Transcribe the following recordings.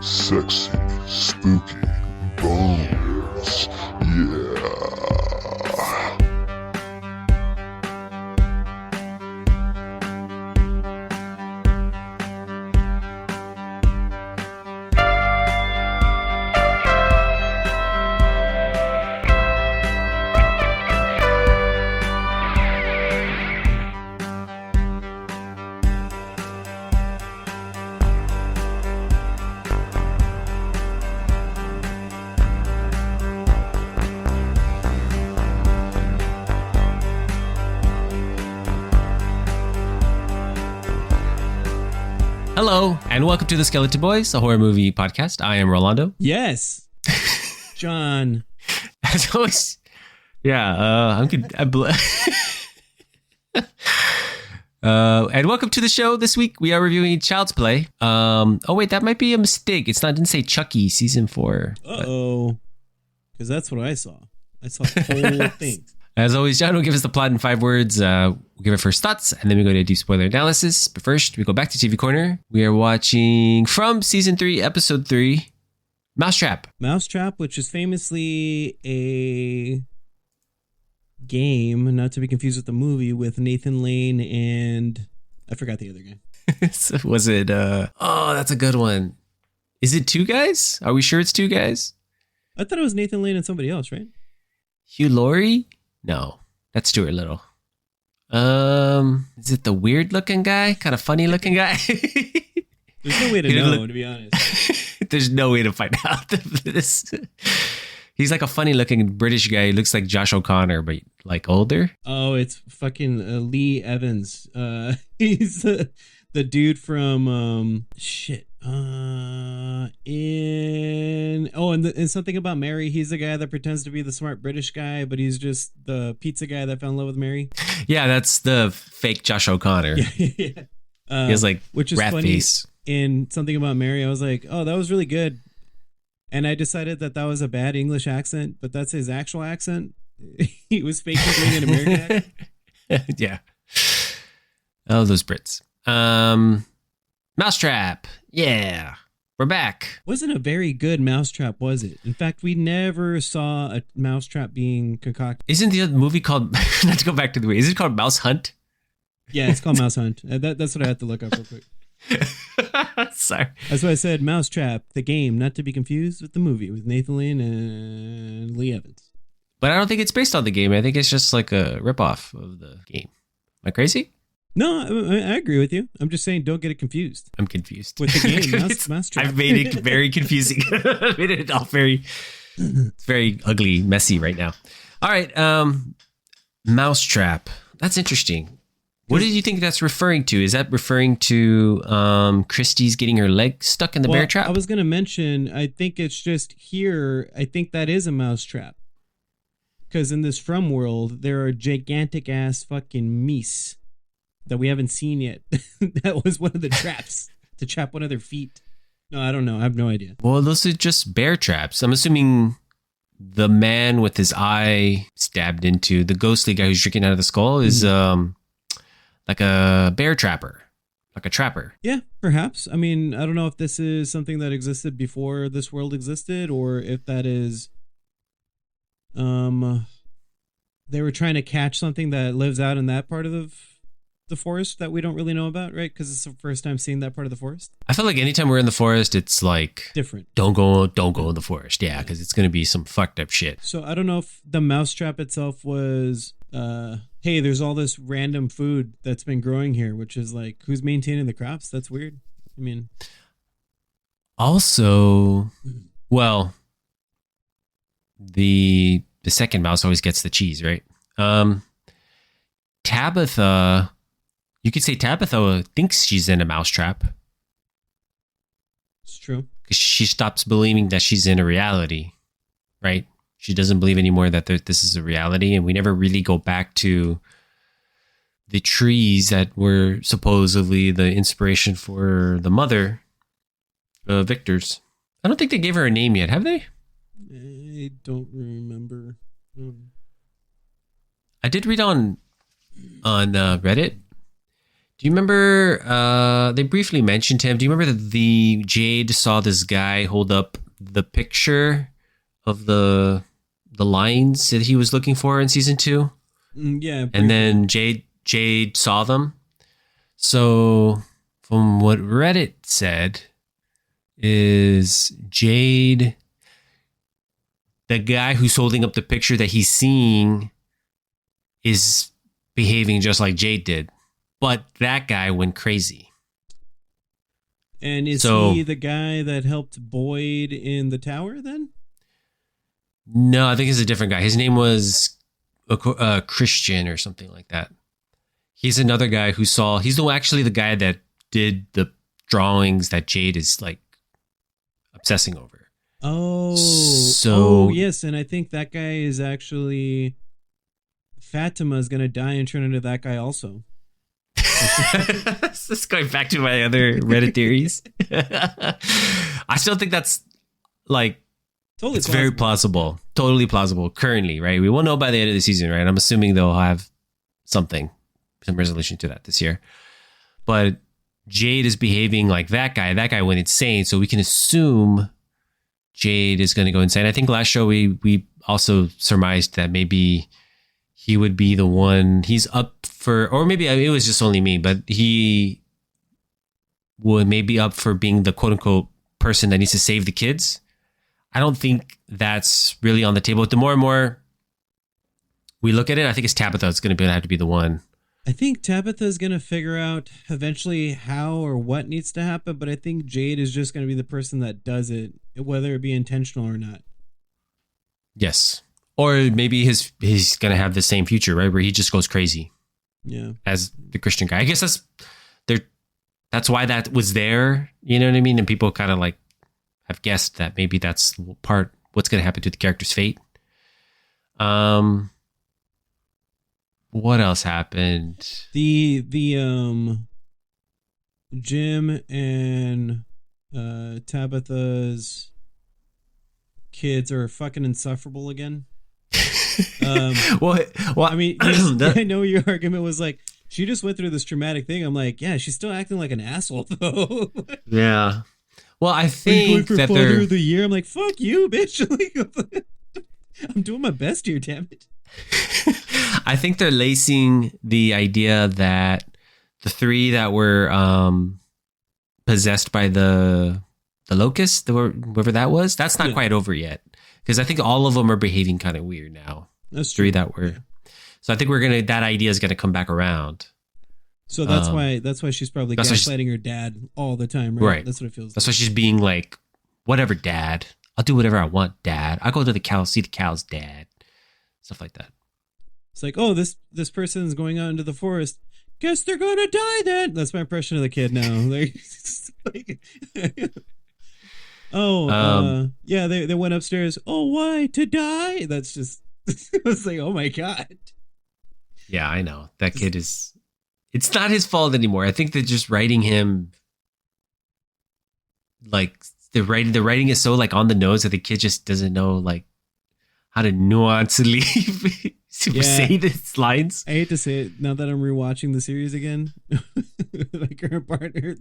sexy, spooky bones. Yeah. Hello, and welcome to the Skeleton Boys, a horror movie podcast. I am Rolando. Yes. John. As always, I'm good. And welcome to the show. This week we are reviewing Child's Play. Oh wait, that might be a mistake. Didn't say Chucky season 4. Uh-oh. Because that's what I saw. I saw the whole thing. As always, John will give us the plot in 5 words. We'll give our first thoughts, and then we go to a deep spoiler analysis. But first, we go back to TV Corner. We are watching from Season 3, Episode 3, Mousetrap. Mousetrap, which is famously a game, not to be confused with the movie, with Nathan Lane and... I forgot the other guy. So was it... Oh, that's a good one. Is it 2 guys? Are we sure it's 2 guys? I thought it was Nathan Lane and somebody else, right? Hugh Laurie? No, that's Stuart Little. Is it the weird looking guy? Kind of funny looking guy? There's no way to know, to be honest. There's no way to find out this. He's like a funny looking British guy. He looks like Josh O'Connor, but like older. Oh, it's fucking Lee Evans. He's the dude from in Something About Mary, he's the guy that pretends to be the smart British guy, but he's just the pizza guy that fell in love with Mary. Yeah, that's the fake Josh O'Connor. Yeah. He has like which is rat funny. face. In Something About Mary, I was like, oh, that was really good. And I decided that was a bad English accent, but that's his actual accent. He was faking doing an American accent. Yeah. Oh, those Brits. Mousetrap. Yeah. We're back. Wasn't a very good mousetrap, was it? In fact, we never saw a mousetrap being concocted. Isn't the other movie called, not to go back to the movie, is it called Mouse Hunt? Yeah, it's called Mouse Hunt. That's what I had to look up real quick. Sorry. That's why I said Mousetrap, the game, not to be confused with the movie with Nathan Lane and Lee Evans. But I don't think it's based on the game. I think it's just like a ripoff of the game. Am I crazy? No, I agree with you. I'm just saying don't get it confused. I'm confused. With the game, Mousetrap. I've made it very confusing. I've made it all it's very ugly, messy right now. All right. Mousetrap. That's interesting. What did you think that's referring to? Is that referring to Christie's getting her leg stuck in the bear trap? I was going to mention, I think it's just here. I think that is a mousetrap. Because in this From world, there are gigantic ass fucking meese that we haven't seen yet. That was one of the traps to trap one of their feet. No, I don't know. I have no idea. Well, those are just bear traps. I'm assuming the man with his eye stabbed into, the ghostly guy who's drinking out of the skull is like a bear trapper, like a trapper. Yeah, perhaps. I mean, I don't know if this is something that existed before this world existed, or if that is they were trying to catch something that lives out in that part of the forest that we don't really know about, right? Because it's the first time seeing that part of the forest. I feel like anytime we're in the forest, it's like different. Don't go in the forest. Yeah, because it's going to be some fucked up shit. So I don't know if the mousetrap itself was, hey, there's all this random food that's been growing here, which is like, who's maintaining the crops? That's weird. I mean, also, well, the second mouse always gets the cheese, right? Tabitha, you could say Tabitha thinks she's in a mousetrap. It's true. Because she stops believing that she's in a reality, right? She doesn't believe anymore that this is a reality. And we never really go back to the trees that were supposedly the inspiration for the mother of Victor's. I don't think they gave her a name yet, have they? I don't remember. I did read on Reddit. Do you remember? They briefly mentioned him. Do you remember that the Jade saw this guy hold up the picture of the lines that he was looking for in season 2? Yeah, and then Jade saw them. So, from what Reddit said, is Jade the guy who's holding up the picture that he's seeing is behaving just like Jade did, but that guy went crazy. And is he the guy that helped Boyd in the tower then? No, I think he's a different guy. His name was Christian or something like that. He's another guy who saw. He's actually the guy that did the drawings that Jade is like obsessing over. Oh, yes, and I think that guy is actually Fatima is gonna die and turn into that guy also. This is going back to my other Reddit theories. I still think that's like totally it's plausible. Very plausible, totally plausible. Currently, right? We won't know by the end of the season, right? I'm assuming they'll have some resolution to that this year. But Jade is behaving like that guy. That guy went insane, so we can assume Jade is going to go insane. I think last show we also surmised that maybe he would be the one. He's up for, or maybe it was just only me, but he would maybe up for being the quote unquote person that needs to save the kids. I don't think that's really on the table. The more and more we look at it, I think it's Tabitha that's going to have to be the one. I think Tabitha is going to figure out eventually how or what needs to happen, but I think Jade is just going to be the person that does it, whether it be intentional or not. Yes. Or maybe he's going to have the same future, right? Where he just goes crazy. Yeah. As the Christian guy. I guess that's why that was there. You know what I mean? And people kind of like have guessed that maybe that's what's going to happen to the character's fate. What else happened? The Jim and Tabitha's kids are fucking insufferable again. Well, I mean, I know your argument was like she just went through this traumatic thing. I'm like, yeah, she's still acting like an asshole though. Yeah. Well, I think that they're of the year. I'm like, fuck you, bitch. I'm doing my best here, damn it. I think they're lacing the idea that the 3 that were possessed by the locust, whoever that was, that's not quite over yet. Because I think all of them are behaving kind of weird now. That's true. 3 that were. Yeah. So I think that idea is going to come back around. So that's why she's probably gaslighting her dad all the time, right? Right. That's what it feels like. That's why she's being like, whatever, dad. I'll do whatever I want, dad. I'll go to the cows, see the cows, dad. Stuff like that. It's like, oh, this person's going out into the forest. Guess they're gonna die then. That's my impression of the kid now. Yeah, they went upstairs. Oh, why? To die? That's just, I was like, oh my God. Yeah, I know. That kid is, it's not his fault anymore. I think they're just writing him, like, the writing is so, like, on the nose that the kid just doesn't know, like, how to nuancely say these lines. I hate to say it now that I'm rewatching the series again. My current partner,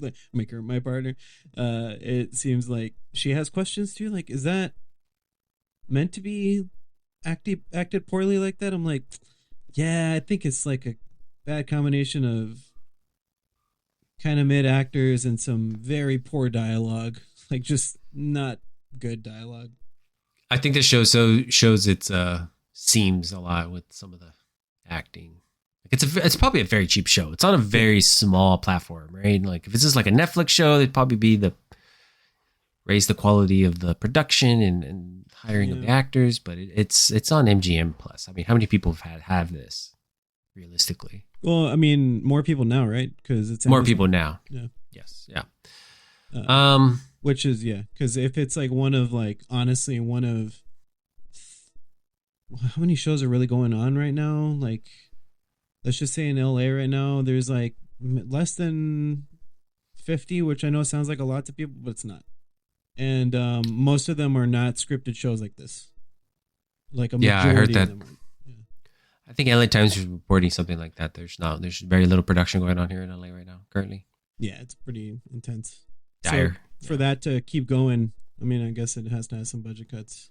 it seems like she has questions too. Like, is that meant to be acted poorly like that? I'm like, yeah, I think it's like a bad combination of kind of mid actors and some very poor dialogue. Like, just not good dialogue. I think this show shows its seams a lot with some of the acting. Like it's probably a very cheap show. It's on a very small platform, right? Like if it's just like a Netflix show, it'd probably be raise the quality of the production and hiring of the actors. But it's on MGM Plus. I mean, how many people have this realistically? Well, I mean, more people now, right? Because it's more people now. Yeah. Yes. Yeah. Which is, because if it's like one of how many shows are really going on right now? Like, let's just say in LA right now, there's like less than 50, which I know sounds like a lot to people, but it's not. And most of them are not scripted shows like this. Like a majority I heard that. Of them are, I think LA Times is reporting something like that. There's very little production going on here in LA right now currently. Yeah, it's pretty intense. Dire. So for that to keep going, I mean, I guess it has to have some budget cuts.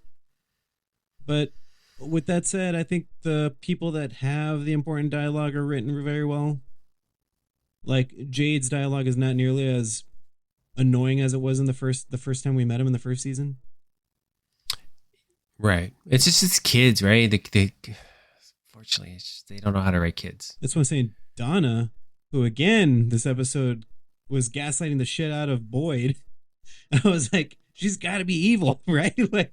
But with that said, I think the people that have the important dialogue are written very well. Like Jade's dialogue is not nearly as annoying as it was in the first time we met him in the first season. Right. It's just it's kids, right? They unfortunately, they don't know how to write kids. That's what I'm saying. Donna, who again this episode was gaslighting the shit out of Boyd. I was like, she's got to be evil, right? Like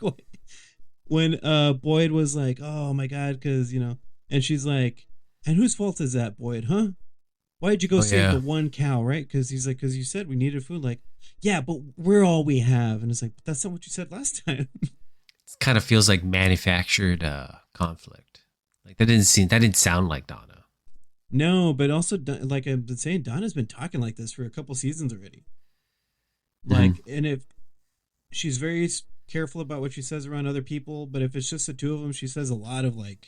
when Boyd was like, "Oh my god," because and she's like, "And whose fault is that, Boyd? Huh? Why'd you go save the one cow, right?" Because he's like, "Because you said we needed food." Like, yeah, but we're all we have, and it's like, but that's not what you said last time. It kind of feels like manufactured conflict. Like that didn't sound like Donna. No, but also like I've been saying, Donna's been talking like this for a couple seasons already. Like, and if she's very careful about what she says around other people, but if it's just the two of them, she says a lot of like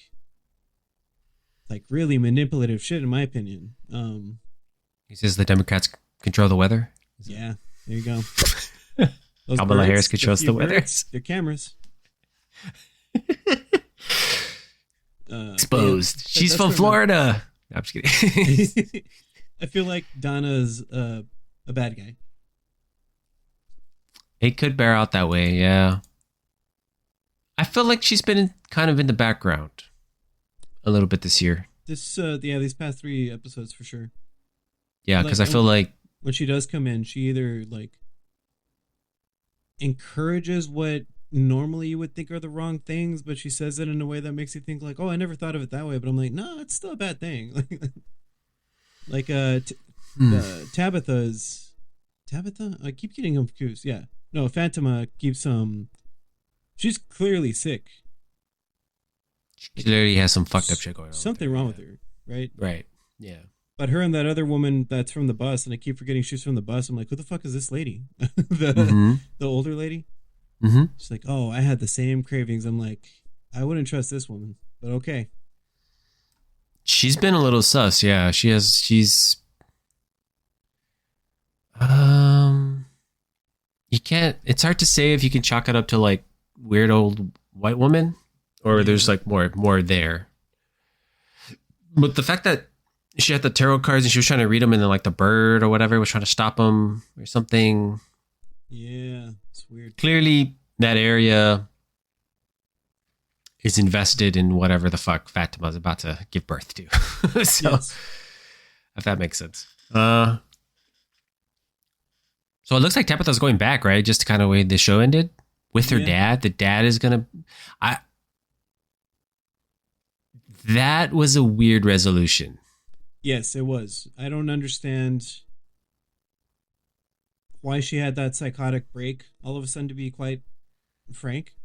really manipulative shit, in my opinion. He says the Democrats control the weather. Yeah, there you go. Kamala Harris controls the weather. They're cameras. Exposed. She's from Florida. No, I'm just kidding. I feel like Donna's a bad guy. It could bear out that way, yeah. I feel like she's been kind of in the background a little bit this year. These past 3 episodes for sure. Yeah, because I feel like when she does come in, she either like encourages what normally you would think are the wrong things, but she says it in a way that makes you think like, oh, I never thought of it that way. But I'm like, no, it's still a bad thing. like Tabitha. I keep getting them confused. Yeah, no, Fatima keeps she's clearly sick. She clearly has some fucked up shit going on. Something wrong with her, right? Right. Yeah. But her and that other woman that's from the bus, and I keep forgetting she's from the bus. I'm like, who the fuck is this lady? the older lady. Mm-hmm. She's like, oh, I had the same cravings. I'm like, I wouldn't trust this woman, but okay. She's been a little sus, yeah. She's you can't, it's hard to say if you can chalk it up to like weird old white woman or there's like more there. But the fact that she had the tarot cards and she was trying to read them and then like the bird or whatever was trying to stop them or something. Yeah, it's weird. Clearly, that area is invested in whatever the fuck Fatima's about to give birth to. So, yes. If that makes sense. So it looks like Tabitha's going back, right? Just kind of way the show ended with her dad. The dad is gonna. That was a weird resolution. Yes, it was. I don't understand why she had that psychotic break all of a sudden, to be quite frank.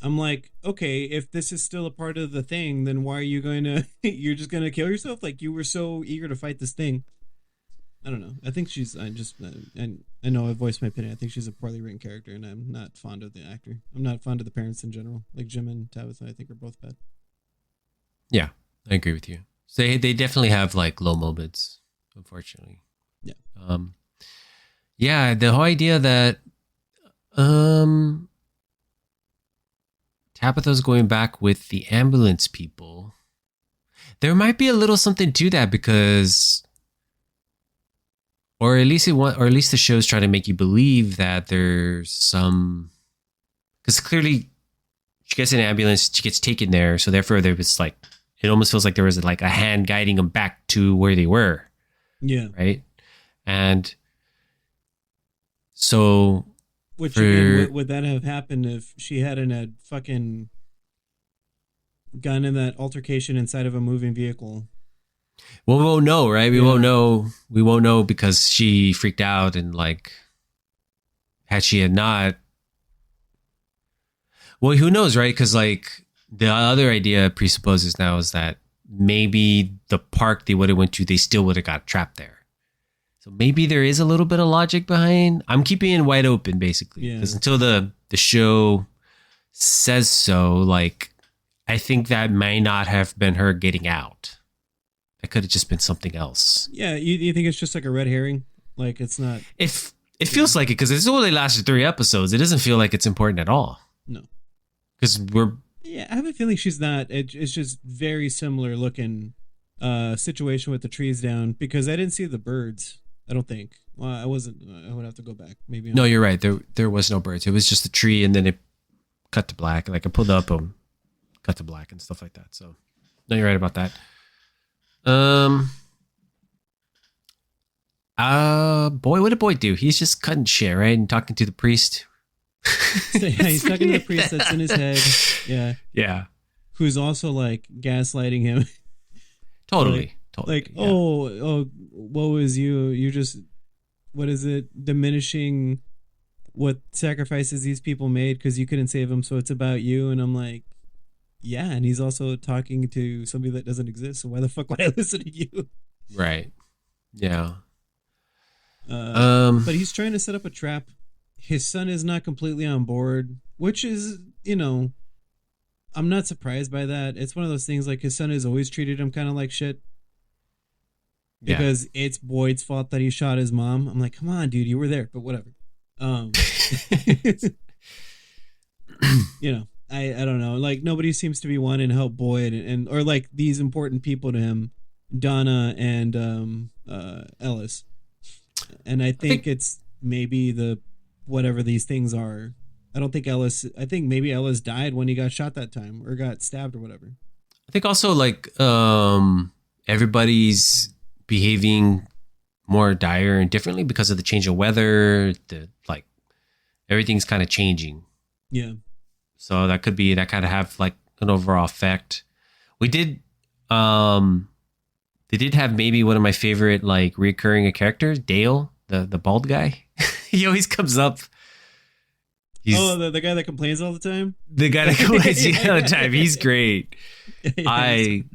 I'm like, okay, if this is still a part of the thing, then why are you going to, you're just going to kill yourself? Like, you were so eager to fight this thing. I don't know. I think I know I voiced my opinion. I think she's a poorly written character, and I'm not fond of the actor. I'm not fond of the parents in general. Like Jim and Tabitha, I think are both bad. Yeah, I agree with you. So they definitely have like low moments, unfortunately. Yeah. Yeah, the whole idea that Tabitha's going back with the ambulance people. There might be a little something to that because, or at least the show's trying to make you believe that there's some, because clearly she gets in an ambulance, she gets taken there, so therefore there was like, it almost feels like there was like a hand guiding them back to where they were. Yeah. Right. And so, which again, would that have happened if she hadn't had fucking gotten in that altercation inside of a moving vehicle? Well, we won't know, right? We won't know. We won't know because she freaked out and like, had not. Well, who knows, right? Because like the other idea presupposes now is that maybe the park they would have went to, they still would have got trapped there. So maybe there is a little bit of logic behind. I'm keeping it wide open, basically, because until the show says so, like I think that may not have been her getting out. It could have just been something else. Yeah, you think it's just like a red herring? Like it's not. If it feels like it, because it's only lasted 3 episodes, it doesn't feel like it's important at all. No. Because we're. Yeah, I have a feeling she's not. It's just very similar looking situation with the trees down, because I didn't see the birds. I don't think. Well, I wasn't. I would have to go back. Maybe. No, you're right. There was no birds. It was just a tree, and then it cut to black. Like I pulled up cut to black and stuff like that. So, no, you're right about that. Boy, what did Boy do? He's just cutting shit, right? And talking to the priest. So, yeah, he's talking to the priest that's in his head. Yeah. Yeah. Who's also like gaslighting him. Totally. Like, yeah. oh, woe is you. You're just, what is it? Diminishing what sacrifices these people made because you couldn't save them. So it's about you. And I'm like, yeah. And he's also talking to somebody that doesn't exist. So why the fuck would I listen to you? Right. Yeah. But he's trying to set up a trap. His son is not completely on board, which is, I'm not surprised by that. It's one of those things like his son has always treated him kind of like shit. Because it's Boyd's fault that he shot his mom. I'm like, come on, dude, you were there, but whatever. I don't know. Like nobody seems to be wanting to help Boyd and or like these important people to him, Donna and Ellis. And I think it's maybe the whatever these things are. I think maybe Ellis died when he got shot that time or got stabbed or whatever. I think also like everybody's behaving more dire and differently because of the change of weather. Everything's kind of changing. Yeah. So that kind of have like an overall effect. We did they did have maybe one of my favorite like recurring characters, Dale, the bald guy. He always comes up. The guy that complains all the time? The guy that complains all the time. He's great. Yeah, I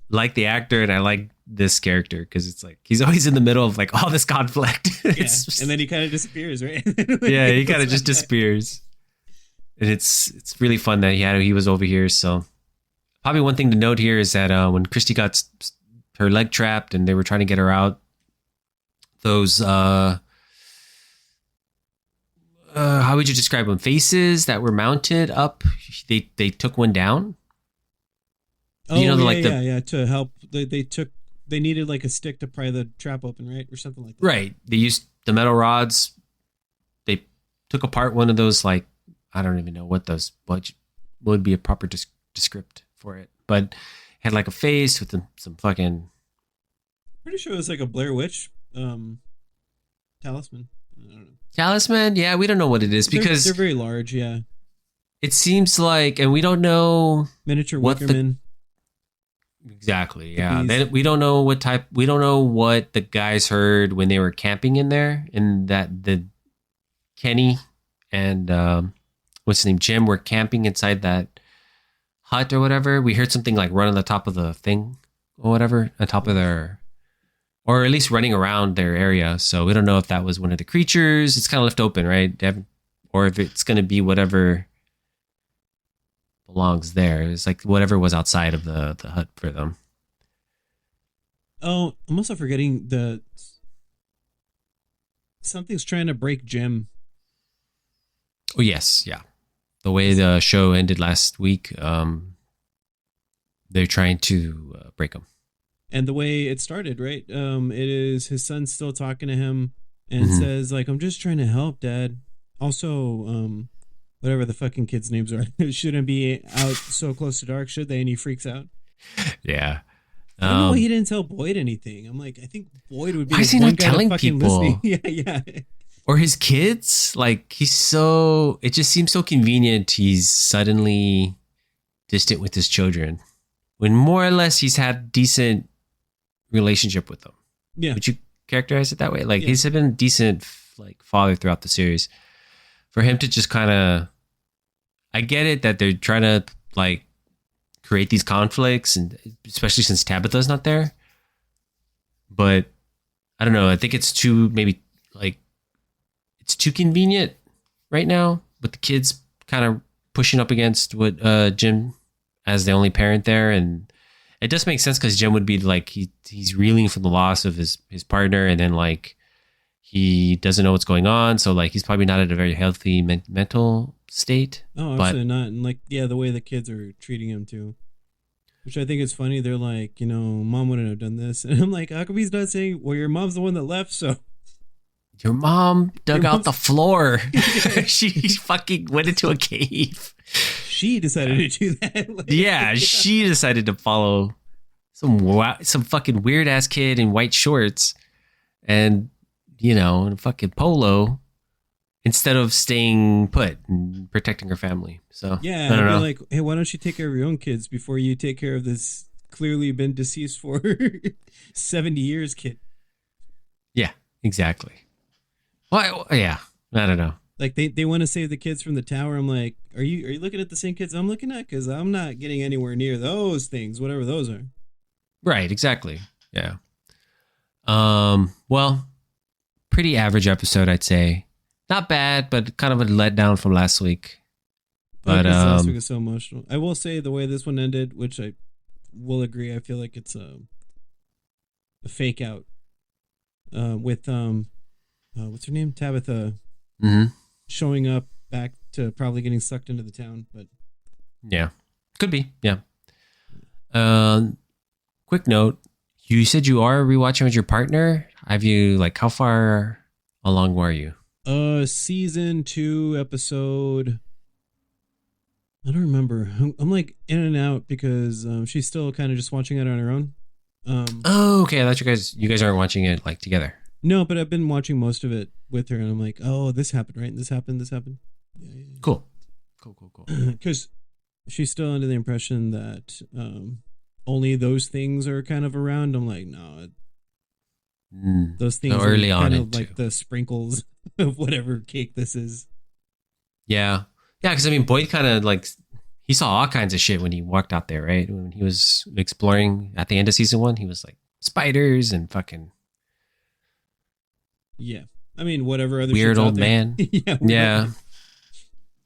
like the actor and I like this character because it's like he's always in the middle of like all this conflict. And then he kind of disappears, right? Yeah, he kind of just disappears. And it's really fun that he was over here. So probably one thing to note here is that when Christy got her leg trapped and they were trying to get her out, those how would you describe them? Faces that were mounted up. They took one down. Oh, to help. They needed like a stick to pry the trap open, right? Or something like that. Right. They used the metal rods. They took apart one of those, like, I don't even know what would be a proper descript for it. But it had like a face with some fucking... Pretty sure it was like a Blair Witch talisman. I don't know. Talisman? Yeah, we don't know what it is because... They're very large, yeah. It seems like, and we don't know... Miniature Wickerman. Exactly, yeah. We don't know what the guys heard when they were camping in there, and that the Kenny and what's his name, Jim, were camping inside that hut or whatever. We heard something like run on the top of the thing or whatever, on top of their, or at least running around their area. So we don't know if that was one of the creatures. It's kind of left open, right? Or if it's going to be whatever belongs there. It's like whatever was outside of the hut for them. Oh, I'm also forgetting something's trying to break Jim. Oh yes, yeah. The way the show ended last week, they're trying to break him. And the way it started, right? It is his son still talking to him and says like, "I'm just trying to help, Dad." Also, whatever the fucking kids' names are, shouldn't be out so close to dark, should they? And he freaks out. Yeah. I don't know why he didn't tell Boyd anything. I'm like, I think Boyd would be. Why is he not telling people? Yeah. Or his kids? Like, it just seems so convenient he's suddenly distant with his children. When more or less he's had decent relationship with them. Yeah. Would you characterize it that way? Like, he's been a decent like father throughout the series. For him to just kind of, I get it that they're trying to like create these conflicts, and especially since Tabitha's not there. But I don't know. I think it's too convenient right now with the kids kind of pushing up against what Jim as the only parent there, and it does make sense because Jim would be like he's reeling from the loss of his partner, and then like he doesn't know what's going on, so like he's probably not at a very healthy mental state. Oh, absolutely not. And like, yeah, the way the kids are treating him too, which I think is funny. They're like, mom wouldn't have done this, and I'm like, how come he's not saying, well, your mom's the one that left, so. Your mom dug out the floor. She fucking went into a cave. She decided to do that. Yeah, she decided to follow some fucking weird ass kid in white shorts and in a fucking polo instead of staying put and protecting her family. So yeah, I don't know. Like, hey, why don't you take care of your own kids before you take care of this clearly been deceased for 70 years kid? Yeah, exactly. Well, yeah, I don't know. Like they want to save the kids from the tower. I'm like, are you looking at the same kids I'm looking at? Because I'm not getting anywhere near those things, whatever those are. Right, exactly. Yeah. Well, pretty average episode, I'd say. Not bad, but kind of a letdown from last week. But last week was so emotional. I will say the way this one ended, which I will agree, I feel like it's a fake out. With what's her name? Tabitha. Mm-hmm. Showing up back to probably getting sucked into the town, but yeah, could be. Yeah. Quick note: you said you are rewatching with your partner. Have you how far along were you? Season 2 episode. I don't remember. I'm like in and out because she's still kind of just watching it on her own. Oh, okay. I thought you guys aren't watching it together. No, but I've been watching most of it with her, and I'm like, oh, this happened, right? This happened. Yeah. Cool. Because she's still under the impression that only those things are kind of around. I'm like, no, those things are early on kind of like the sprinkles of whatever cake this is. Yeah. Yeah, because Boyd kind of he saw all kinds of shit when he walked out there, right? When he was exploring at the end of season 1, he was like spiders and fucking... Yeah. Whatever other weird old man. Yeah.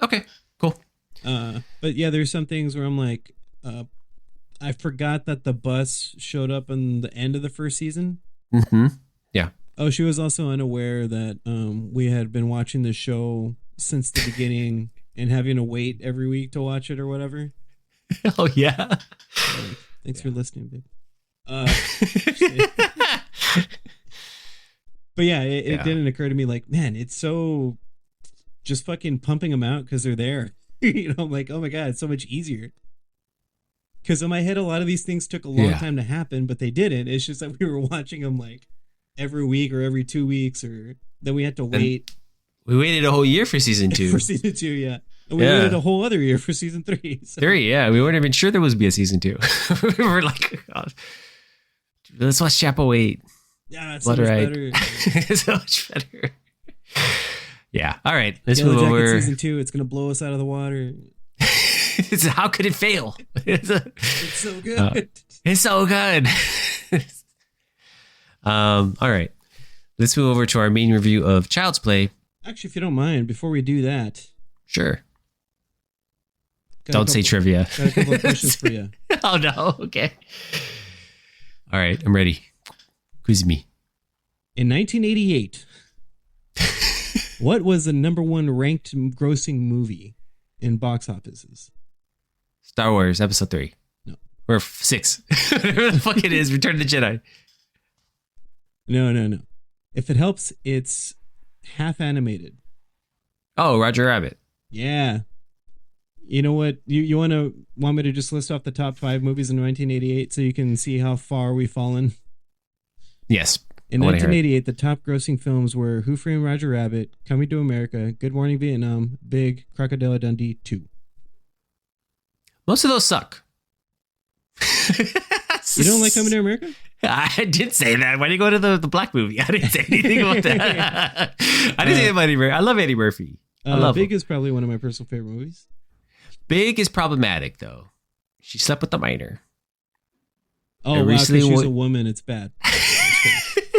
Okay, cool. But yeah, there's some things where I'm like, I forgot that the bus showed up in the end of the first season. Mm-hmm. Yeah. Oh, she was also unaware that we had been watching the show since the beginning and having to wait every week to watch it or whatever. Oh, yeah. Thanks for listening, babe. But yeah, it didn't occur to me man, it's so just fucking pumping them out because they're there. I'm like, oh my God, it's so much easier. Because in my head, a lot of these things took a long time to happen, but they didn't. It's just that we were watching them every week or every 2 weeks, or then we had to wait. We waited a whole year for season 2. For season 2, yeah. And we waited a whole other year for season 3. So. 3, yeah. We weren't even sure there was be a season 2. We were like, oh, let's watch Chapel 8. Yeah, it's so much better. So much better. Yeah. All right. Let's move over. Season 2, it's going to blow us out of the water. How could it fail? It's so good. It's so good. All right. Let's move over to our main review of Child's Play. Actually, if you don't mind, before we do that. Sure. Don't say trivia. Got a couple of questions for you. Oh, no. Okay. All right. I'm ready. Quiz me. In 1988, what was the number 1 ranked grossing movie in box offices? Star Wars Episode 3. No. Or 6. Whatever the fuck it is. Return of the Jedi. No. If it helps, it's half animated. Oh, Roger Rabbit. Yeah. You know what? You want me to just list off the top 5 movies in 1988 so you can see how far we've fallen? Yes. In 1988, the top grossing films were Who Framed Roger Rabbit, Coming to America, Good Morning Vietnam, Big, Crocodile Dundee 2. Most of those suck. You don't like Coming to America? I did say that. Why did you go to the black movie? I didn't say anything about that. I didn't say about Eddie Murphy. I love Eddie Murphy. I love Big him. is probably one of my personal favorite movies. Big is problematic, though. She slept with the minor. Oh, wow, because she's a woman. It's bad.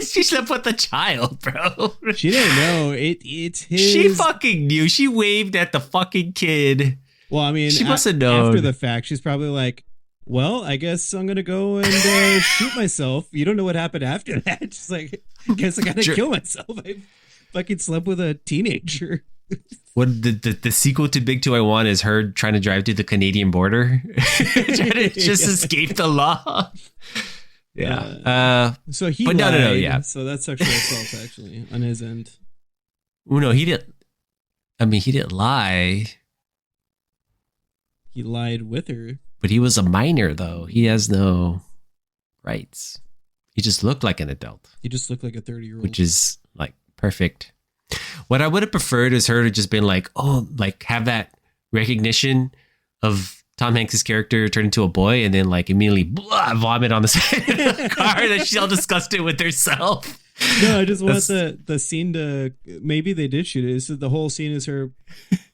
She slept with the child, bro. She didn't know. It's his. She fucking knew. She waved at the fucking kid. Well, I mean, She must have known. after the fact, she's probably like, well, I guess I'm going to go and shoot myself. You don't know what happened after that. She's like, I guess I got to kill myself. I fucking slept with a teenager. What the sequel to Big 2 I Want is her trying to drive to the Canadian border, trying to just escape the law. Yeah. So he but lied. no, yeah. So that's sexual assault actually on his end. Oh no, he didn't. I mean, he didn't lie. He lied with her. But he was a minor, though. He has no rights. He just looked like an adult. He just looked like a 30-year-old. Which is, like, perfect. What I would have preferred is her to just been like, oh, like, have that recognition of Tom Hanks' character turn into a boy and then, like, immediately vomit on the side of the car that she's all disgusted with herself. No, I just want the scene to... Maybe they did shoot it. So the whole scene is her...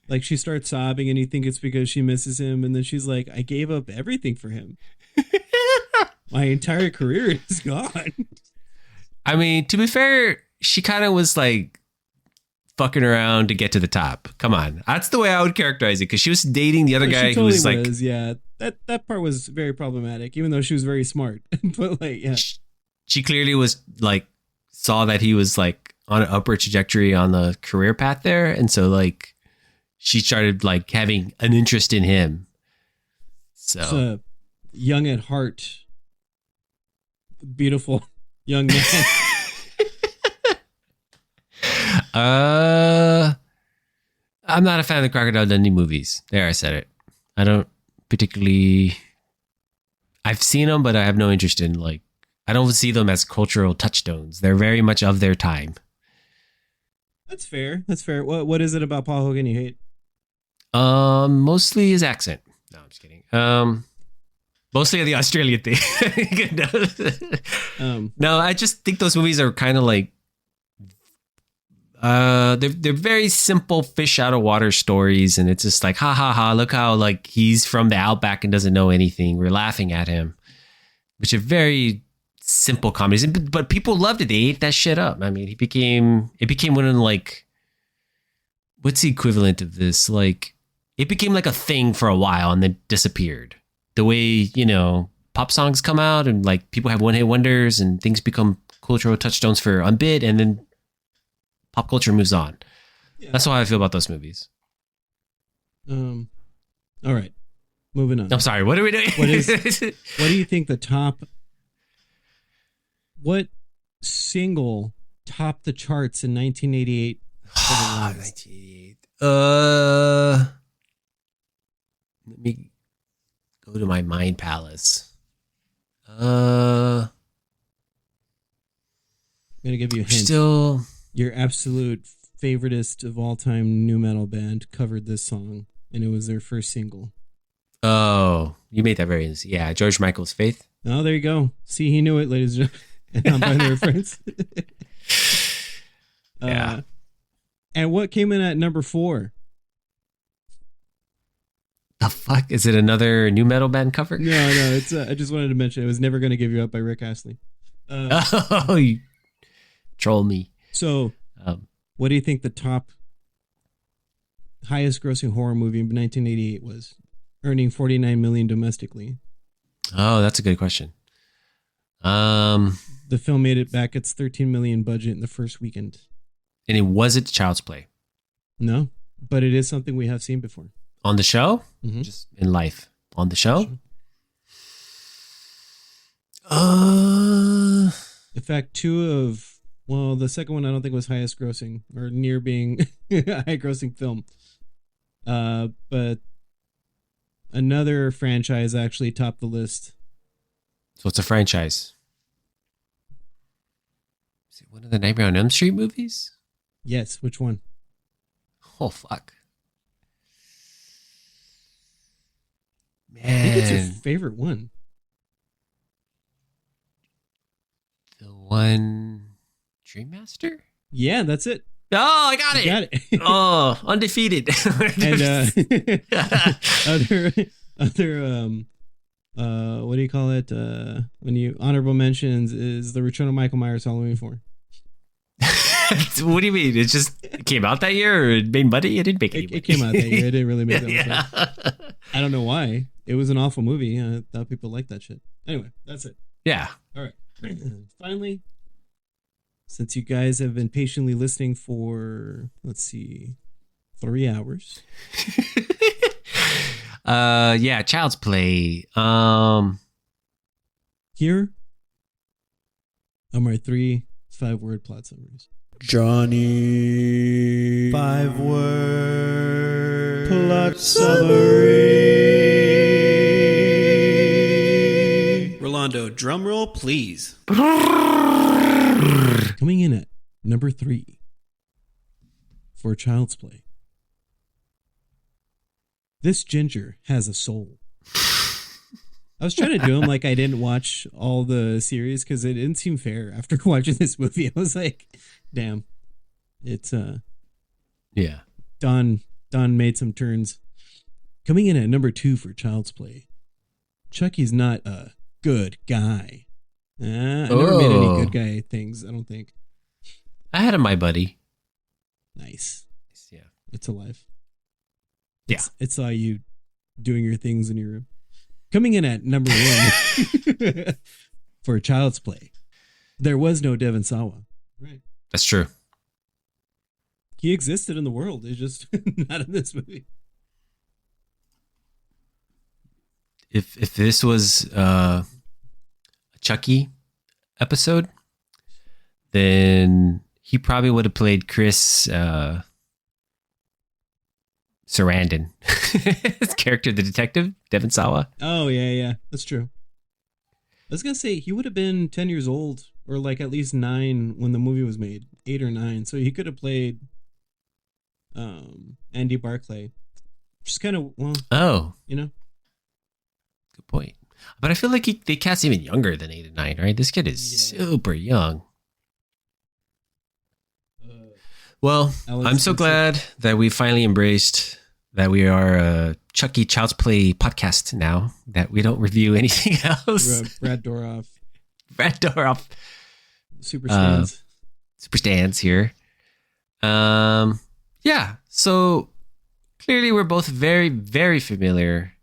Like, she starts sobbing and you think it's because she misses him. And then she's like, I gave up everything for him. My entire career is gone. I mean, to be fair, she kind of was like fucking around to get to the top. Come on. That's the way I would characterize it. Because she was dating the other guy who was like... Yeah, that part was very problematic, even though she was very smart. But like, yeah. She clearly was like, saw that he was like on an upward trajectory on the career path there. And so like... She started like having an interest in him. So young at heart, beautiful young man. I'm not a fan of the Crocodile Dundee movies. There, I said it. I don't particularly. I've seen them, but I have no interest in like. I don't see them as cultural touchstones. They're very much of their time. That's fair. What is it about Paul Hogan you hate? Mostly his accent. No, I'm just kidding. Mostly the Australian thing. No, I just think those movies are kind of like, they're very simple fish out of water stories, and it's just like, ha ha ha, look how like he's from the outback and doesn't know anything. We're laughing at him, which are very simple comedies, but people loved it. They ate that shit up. I mean, it became one of the like, what's the equivalent of this? Like, it became like a thing for a while and then disappeared. The way, you know, pop songs come out and like people have one-hit wonders and things become cultural touchstones for a bit and then pop culture moves on. Yeah. That's how I feel about those movies. All right. Moving on. I'm sorry. What are we doing? What do you think what single topped the charts in 1988? 1988. Let me go to my mind palace. I'm gonna give you a hint. Your absolute favoriteest of all time new metal band covered this song, and it was their first single. Oh, you made that very easy. Yeah, George Michael's Faith. Oh, there you go. See, he knew it, ladies and gentlemen. I'm by the reference. Yeah. And what came in at number 4? The fuck? Is it another new metal band cover? No, it's I just wanted to mention it was Never Gonna Give You Up by Rick Astley. Oh, you troll me. So, what do you think the top highest grossing horror movie in 1988 was, earning $49 million domestically? Oh, that's a good question. The film made it back its $13 million budget in the first weekend. And it wasn't Child's Play. No, but it is something we have seen before. On the show? Mm-hmm. Just in life. On the show? In fact, the second one I don't think was highest grossing or near being high grossing film. But another franchise actually topped the list. So it's a franchise. Is it one of the Nightmare on Elm Street movies? Yes, which one? Oh, fuck. Man. I think it's your favorite one. The one... Dream Master? Yeah, that's it. Oh, I got it. You got it. Oh, undefeated. And other what do you call it? When you honorable mentions is The Return of Michael Myers Halloween 4. What do you mean? It just came out that year, or it made money? It didn't make any money. It came out that year. It didn't really make that much Yeah. money. I don't know why. It was an awful movie. I thought people liked that shit. Anyway, that's it. Yeah. All right. Finally, since you guys have been patiently listening for, let's see, 3 hours. Yeah, Child's Play. Here are my 3 5-word plot summaries. Johnny 5-word plot summary. Rolando, drum roll, please. Coming in at number 3 for Child's Play. This ginger has a soul. I was trying to do them like I didn't watch all the series because it didn't seem fair after watching this movie. I was like, damn. It's Yeah. Don made some turns. Coming in at number 2 for Child's Play. Chucky's not a good guy. I never made any good guy things, I don't think. I had a My Buddy. Nice. Yeah. It's alive. Yeah. It saw you doing your things in your room. Coming in at number 1 for Child's Play. There was no Devon Sawa. Right. That's true. He existed in the world. It's just not in this movie. If this was a Chucky episode, then he probably would have played Chris Sarandon. His character, the detective, Devon Sawa. Oh, yeah. That's true. I was going to say, he would have been 10 years old, or like at least 9 when the movie was made. 8 or 9. So he could have played Andy Barclay. Just kind of, well, you know? Good point. But I feel like they cast even younger than 8 and 9, right? This kid is super young. Well, Alex I'm so glad that we finally embraced that we are a Chucky Child's Play podcast now, that we don't review anything else. Brad Dourif. Brad Dourif. Super stands. Super stands here. Yeah, so clearly we're both very, very familiar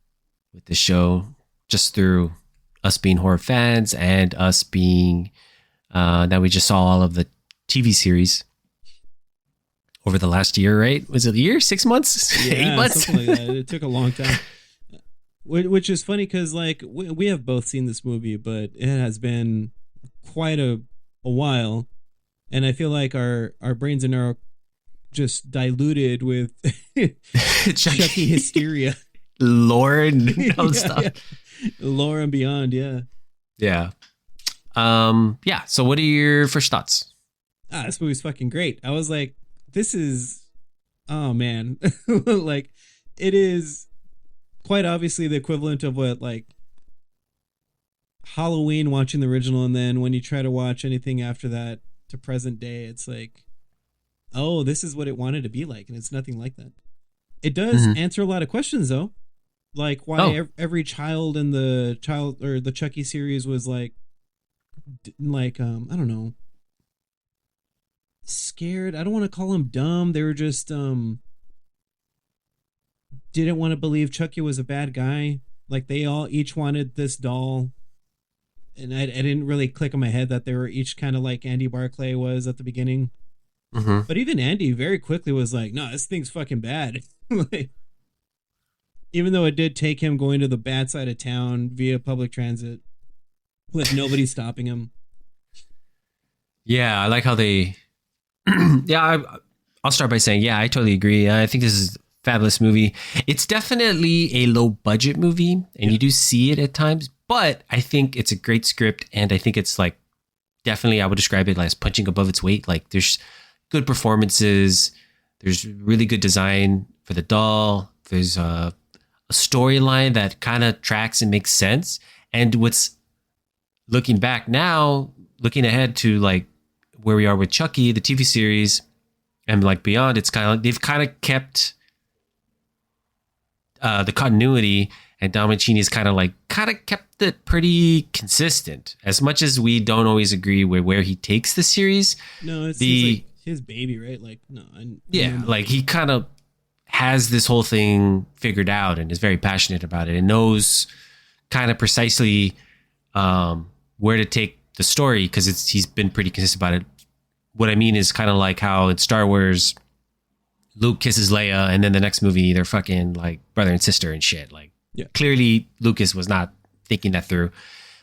with the show just through us being horror fans and us being that we just saw all of the TV series over the last year, right? Was it a year? 6 months? Yeah, 8 months? Something like that. It took a long time. Which is funny because, like, we have both seen this movie, but it has been quite a while. And I feel like our brains are now just diluted with Chucky hysteria. Lore and all the stuff. Yeah. Lore and beyond, yeah. Yeah. Yeah. So what are your first thoughts? This movie's fucking great. I was like, this is, oh man. Like, it is quite obviously the equivalent of what, like, Halloween watching the original, and then when you try to watch anything after that to present day, it's like, oh, this is what it wanted to be like, and it's nothing like that. It does answer a lot of questions, though. Like, why every child in the Chucky series was like, I don't know, scared. I don't want to call them dumb. They were just didn't want to believe Chucky was a bad guy. Like, they all each wanted this doll, and I didn't really click in my head that they were each kind of like Andy Barclay was at the beginning. But even Andy very quickly was like, no, this thing's fucking bad. Like, even though it did take him going to the bad side of town via public transit with nobody stopping him. Yeah, I like how they... I'll start by saying, yeah, I totally agree. I think this is a fabulous movie. It's definitely a low-budget movie, and you do see it at times, but I think it's a great script, and I think it's like, definitely, I would describe it as punching above its weight. Like, there's good performances, there's really good design for the doll, there's a storyline that kind of tracks and makes sense. And what's looking back now, looking ahead to like where we are with Chucky, the TV series, and like beyond, it's kind of, they've kind of kept the continuity, and Don Mancini's kind of kept it pretty consistent. As much as we don't always agree with where he takes the series, No, it's he his baby, right? Like, no, Yeah, like he kind of has this whole thing figured out and is very passionate about it and knows kind of precisely where to take the story because he's been pretty consistent about it. What I mean is kind of like how in Star Wars, Luke kisses Leia, and then the next movie they're fucking like brother and sister and shit. Like, clearly Lucas was not thinking that through.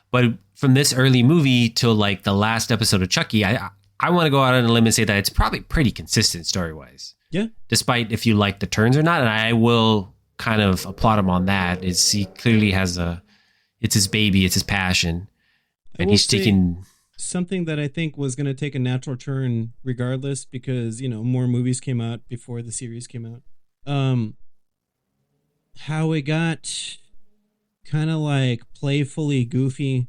But from this early movie till like the last episode of Chucky, I want to go out on a limb and say that it's probably pretty consistent story wise. Yeah. Despite if you like the turns or not, and I will kind of applaud him on that. Is he clearly has it's his baby, it's his passion, and he's taking something that I think was going to take a natural turn regardless because, you know, more movies came out before the series came out. How it got kind of like playfully goofy.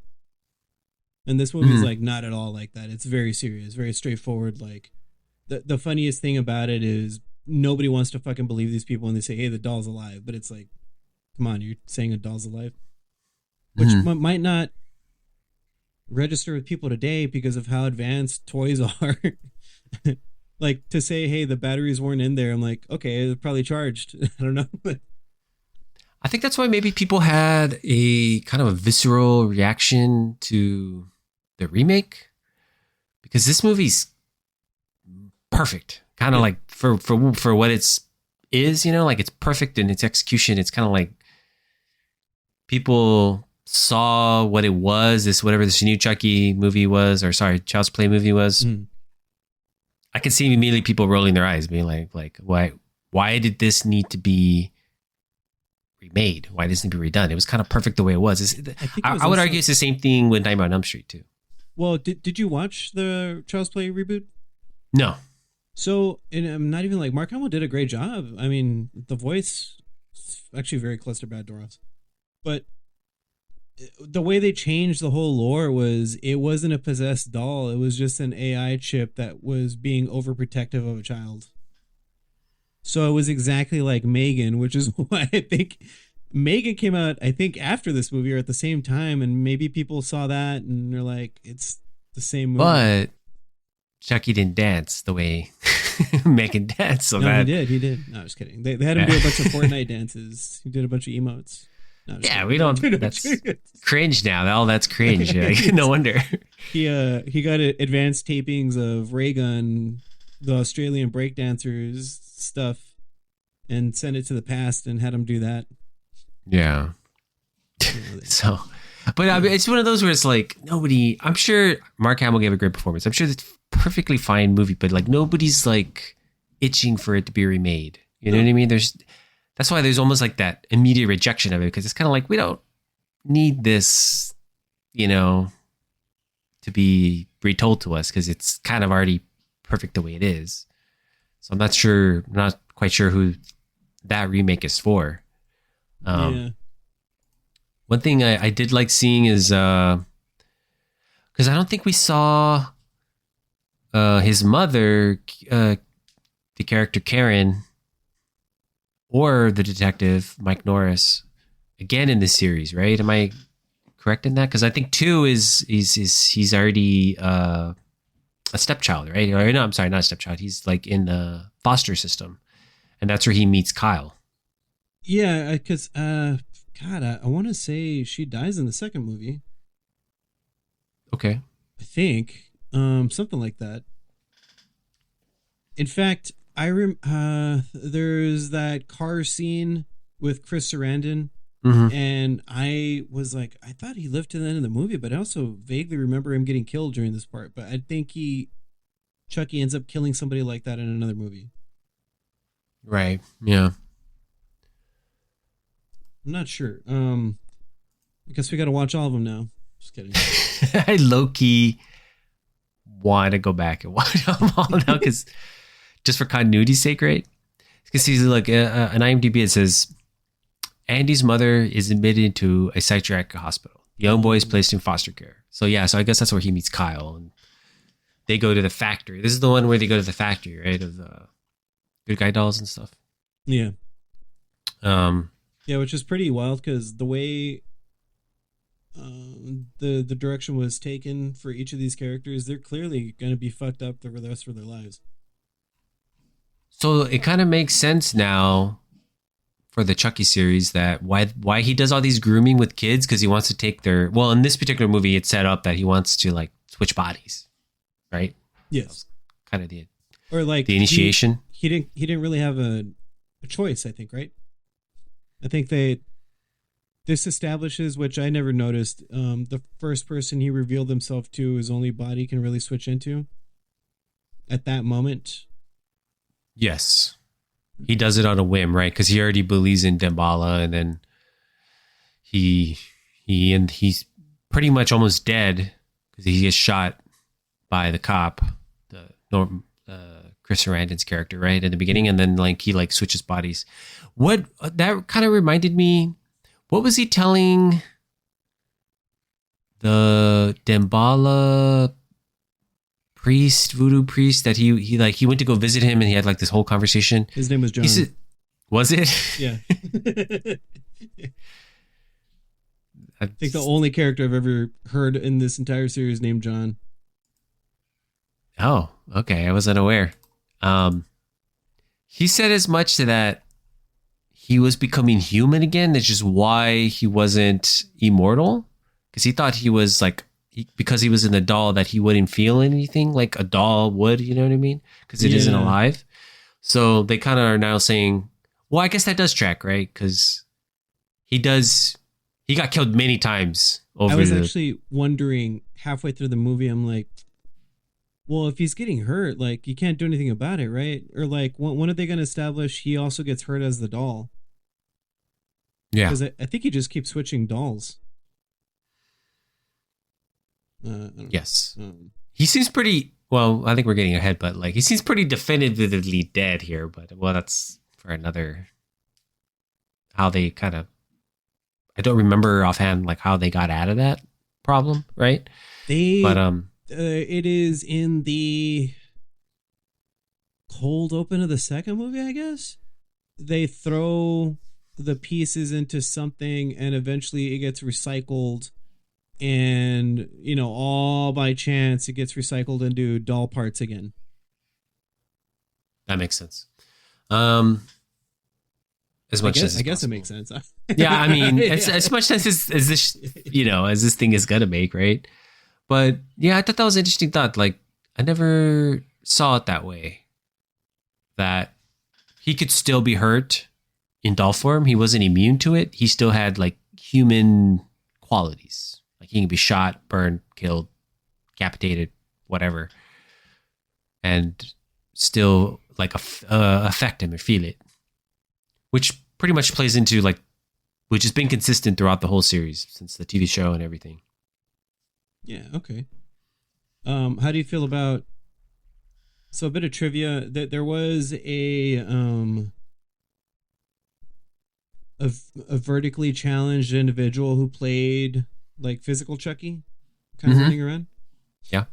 And this movie is like not at all like that. It's very serious, very straightforward. Like the funniest thing about it is nobody wants to fucking believe these people when they say, hey, the doll's alive. But it's like, come on, you're saying a doll's alive? Which might not register with people today because of how advanced toys are. Like to say, hey, the batteries weren't in there. I'm like, okay, they're probably charged. I don't know. But I think that's why maybe people had a kind of a visceral reaction to the remake because this movie's perfect. Kind of like for what is, you know, like it's perfect in its execution. It's kind of like people saw what it was, whatever this new Chucky movie was, or sorry, Child's Play movie was. I can see immediately people rolling their eyes, being like, why did this need to be remade? Why doesn't it be redone? It was kind of perfect the way it was. I would argue it's the same thing with Nightmare on Elm Street too. Well, did you watch the Child's Play reboot? No. So, and I'm not even like Mark Hamill did a great job. I mean, the voice is actually very close to Brad Dourif's, but the way they changed the whole lore was it wasn't a possessed doll. It was just an AI chip that was being overprotective of a child. So it was exactly like Megan, which is why I think Megan came out, I think, after this movie or at the same time. And maybe people saw that and they're like, it's the same movie. But Chucky didn't dance the way Megan danced. So no, he did. No, I was kidding. They had him do a bunch of Fortnite dances. He did a bunch of emotes. No, yeah, we don't. That's cringe now. All that's cringe. No wonder. He got advanced tapings of Ray Gun, the Australian breakdancers stuff, and sent it to the past and had him do that. Yeah. So, but I mean, it's one of those where it's like nobody. I'm sure Mark Hamill gave a great performance. I'm sure it's a perfectly fine movie, but like nobody's like itching for it to be remade. You know what I mean? That's why there's almost like that immediate rejection of it because it's kind of like we don't need this, you know, to be retold to us because it's kind of already perfect the way it is. So I'm not quite sure who that remake is for. One thing I did like seeing is because I don't think we saw his mother, the character Karen, or the detective Mike Norris again in this series, right? Am I correct in that? Because I think 2 is he's already a stepchild, right? Or no, I'm sorry, not a stepchild. He's like in the foster system, and that's where he meets Kyle. Yeah, because God, I want to say she dies in the second movie. Okay, I think something like that. In fact, there's that car scene with Chris Sarandon, and I was like, I thought he lived to the end of the movie, but I also vaguely remember him getting killed during this part. But I think Chucky ends up killing somebody like that in another movie. Right. Yeah. I'm not sure. I guess we got to watch all of them now. Just kidding. I low-key want to go back and watch them all now because just for continuity's sake, right? Because he's like an IMDb, it says Andy's mother is admitted into a psychiatric hospital. The young boy is placed in foster care. So yeah, so I guess that's where he meets Kyle, and they go to the factory. This is the one where they go to the factory, right, of the good guy dolls and stuff. Yeah. Yeah, which is pretty wild because the way the direction was taken for each of these characters, they're clearly going to be fucked up the rest of their lives. So it kind of makes sense now for the Chucky series that why he does all these grooming with kids, because he wants to take their, well, in this particular movie it's set up that he wants to like switch bodies, right? Yes. Kind of the Or like initiation. He didn't really have a choice, I think, right? I think this establishes, which I never noticed, the first person he revealed himself to, his only body can really switch into at that moment. Yes. He does it on a whim, right? Because he already believes in Damballa, and then he's pretty much almost dead because he gets shot by the cop, Chris Sarandon's character, right, in the beginning, and then like he like switches bodies. What that kind of reminded me. What was he telling the Damballa priest, voodoo priest, that he went to go visit him and he had like this whole conversation? His name was John. Was it? Yeah. I think the only character I've ever heard in this entire series named John. Oh, okay. I wasn't aware. He said as much to that he was becoming human again. That's just why he wasn't immortal. Because he thought he was like, because he was in the doll, that he wouldn't feel anything like a doll would, you know what I mean? Because it isn't alive. So they kind of are now saying, well, I guess that does track, right? Because he got killed many times. I was actually wondering halfway through the movie, I'm like, well, if he's getting hurt, like, you can't do anything about it, right? Or like, when are they going to establish he also gets hurt as the doll? Yeah. Because I think he just keeps switching dolls. Yes. He seems pretty, well, I think we're getting ahead, but like he seems pretty definitively dead here. But well, that's for another, how they kind of, I don't remember offhand like how they got out of that problem, right? It is in the cold open of the second movie, I guess. They throw the pieces into something and eventually it gets recycled. And, you know, all by chance, it gets recycled into doll parts again. That makes sense. I guess it makes sense. Yeah, I mean, as much sense as this, you know, as this thing is gonna make, right? But yeah, I thought that was an interesting thought. Like, I never saw it that way. That he could still be hurt in doll form. He wasn't immune to it. He still had like human qualities. Like he can be shot, burned, killed, decapitated, whatever, and still like affect him and feel it, which pretty much plays into like, which has been consistent throughout the whole series since the TV show and everything. Yeah. Okay. How do you feel about? So a bit of trivia that there was a vertically challenged individual who played like physical Chucky, kind of running around. Yeah.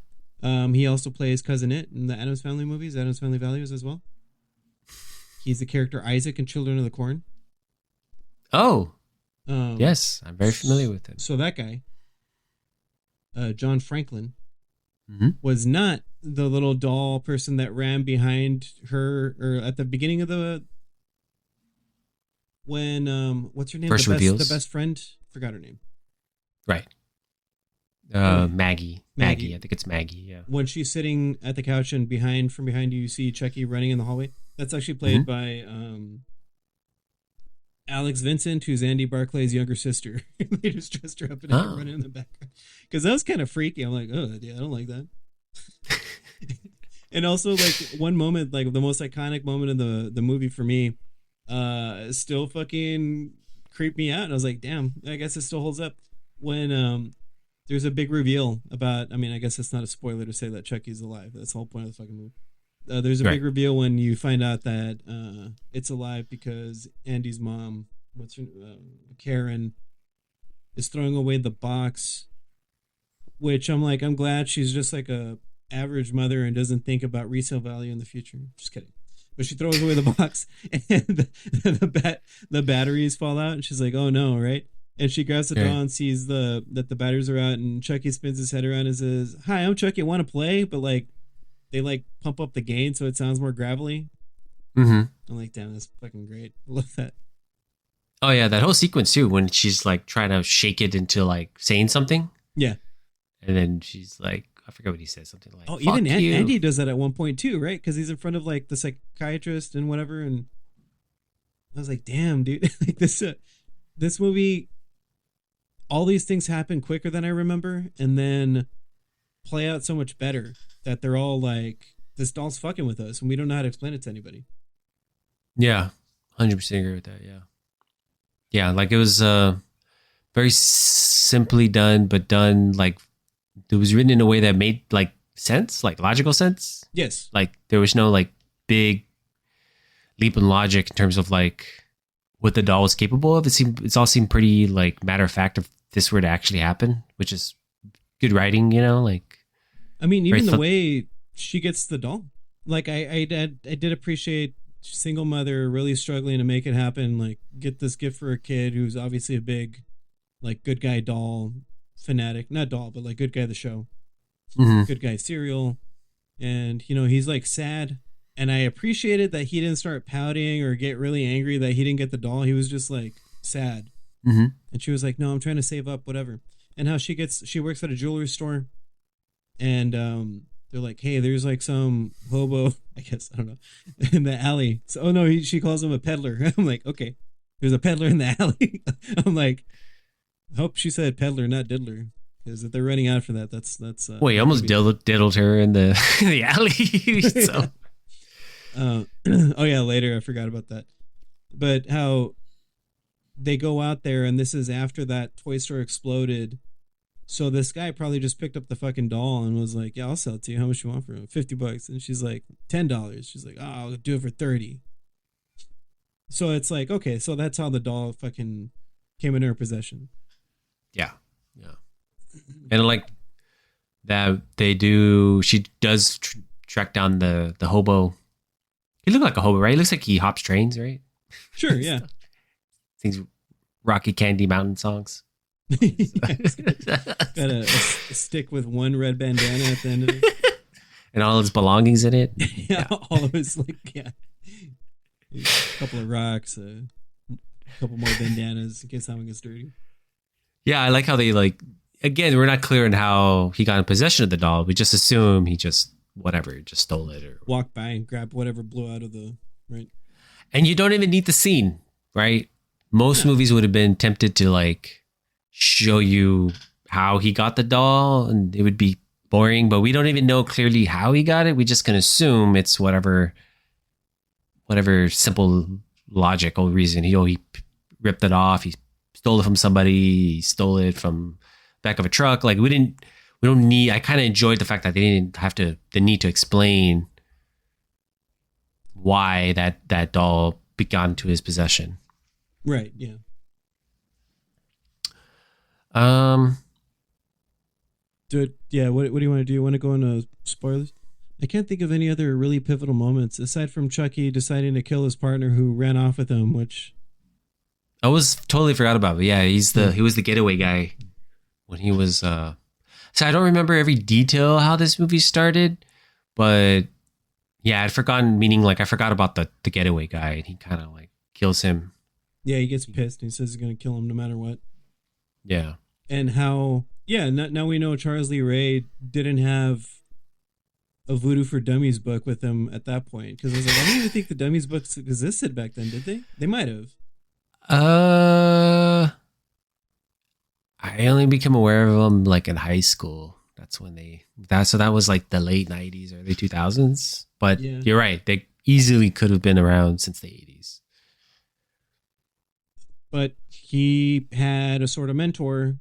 He also plays Cousin It in the Addams Family movies, Addams Family Values as well. He's the character Isaac in Children of the Corn. Oh. Yes, I'm very familiar with him. So that guy, John Franklin, was not the little doll person that ran behind her, or at the beginning of the, when what's her name? First reveals. The best friend. Forgot her name. Right. Maggie. I think it's Maggie. Yeah. When she's sitting at the couch and from behind you see Chucky running in the hallway. That's actually played by Alex Vincent, who's Andy Barclay's younger sister. They just dressed her up and running in the background. Because that was kind of freaky. I'm like, oh yeah, I don't like that. And also, like, one moment, like the most iconic moment of the movie for me, still fucking creeped me out. And I was like, damn, I guess it still holds up. When there's a big reveal about, I mean, I guess it's not a spoiler to say that Chucky's alive. That's the whole point of the fucking movie. There's a big reveal when you find out that it's alive because Andy's mom, Karen, is throwing away the box, which I'm like, I'm glad she's just like a average mother and doesn't think about resale value in the future. Just kidding. But she throws away the box and the batteries fall out and she's like, oh no, right? And she grabs the doll and sees that the batteries are out, and Chucky spins his head around and says, "Hi, I'm Chucky. Want to play?" But like, they like pump up the gain so it sounds more gravelly. Mm-hmm. I'm like, damn, that's fucking great. I love that. Oh yeah, that whole sequence too, when she's like trying to shake it into like saying something, Yeah. and then she's like, I forget what he says, something like, Oh, "Fuck even you." Andy does that at one point too, right? Because he's in front of like the psychiatrist and whatever, and I was like, damn, dude, like this movie, all these things happen quicker than I remember, and then play out so much better that they're all like, this doll's fucking with us, and we don't know how to explain it to anybody. Yeah, 100% agree with that. Yeah, yeah, like it was very simply done, but done like it was written in a way that made like sense, like logical sense. Yes. Like there was no like big leap in logic in terms of like what the doll was capable of. It's all seemed pretty like matter of fact if this were to actually happen, which is good writing, you know, like. I mean, even the way she gets the doll, like I did appreciate single mother really struggling to make it happen. Like get this gift for a kid who's obviously a big, like good guy doll fanatic, not doll, but like good guy of the show, good guy cereal, and you know he's like sad. And I appreciated that he didn't start pouting or get really angry that he didn't get the doll. He was just like sad, and she was like, "No, I'm trying to save up, whatever." And how she works at a jewelry store. And they're like, hey, there's like some hobo, I guess, I don't know, in the alley. So, oh no, she calls him a peddler. I'm like, okay, there's a peddler in the alley. I'm like, I hope she said peddler, not diddler. Because if they're running out for that, that's. Wait, you almost diddled her in the in the alley. So. Oh yeah, later I forgot about that. But how they go out there, and this is after that toy store exploded. So this guy probably just picked up the fucking doll and was like, yeah, I'll sell it to you. How much you want for it? $50. And she's like, $10. She's like, oh, I'll do it for 30. So it's like, okay, so that's how the doll fucking came into her possession. Yeah. Yeah. And like that she does track down the hobo. He looked like a hobo, right? He looks like he hops trains, right? Sure, yeah. Things Rocky Candy Mountain songs. Got a stick with one red bandana at the end of it. And all his belongings in it. Yeah, all of his, like, yeah. A couple of rocks, a couple more bandanas in case someone gets dirty. Yeah, I like how they, like, again, we're not clear on how he got in possession of the doll. We just assume he just stole it. Or walked by and grabbed whatever blew out of the, right? And you don't even need the scene, right? Most movies would have been tempted to, like, show you how he got the doll, and it would be boring, but we don't even know clearly how he got it. We just can assume it's whatever simple logical reason. He ripped it off, he stole it from somebody, he stole it from back of a truck. Like we don't need, I kind of enjoyed the fact that they didn't have the need to explain why that doll got into his possession. Right, yeah. What do you want to do? You want to go into spoilers? I can't think of any other really pivotal moments aside from Chucky deciding to kill his partner who ran off with him, which I was totally forgot about. But yeah, he was the getaway guy when he was so I don't remember every detail how this movie started, but yeah, I'd forgotten, meaning like I forgot about the getaway guy, and he kind of like kills him. Yeah, he gets pissed and he says he's going to kill him no matter what. Yeah. And how, yeah, now we know Charles Lee Ray didn't have a Voodoo for Dummies book with him at that point. Because I was like, I don't even think the Dummies books existed back then, did they? They might have. I only became aware of them like in high school. That's when that was like the late 90s, early 2000s. But yeah, you're right. They easily could have been around since the 80s. But he had a sort of mentor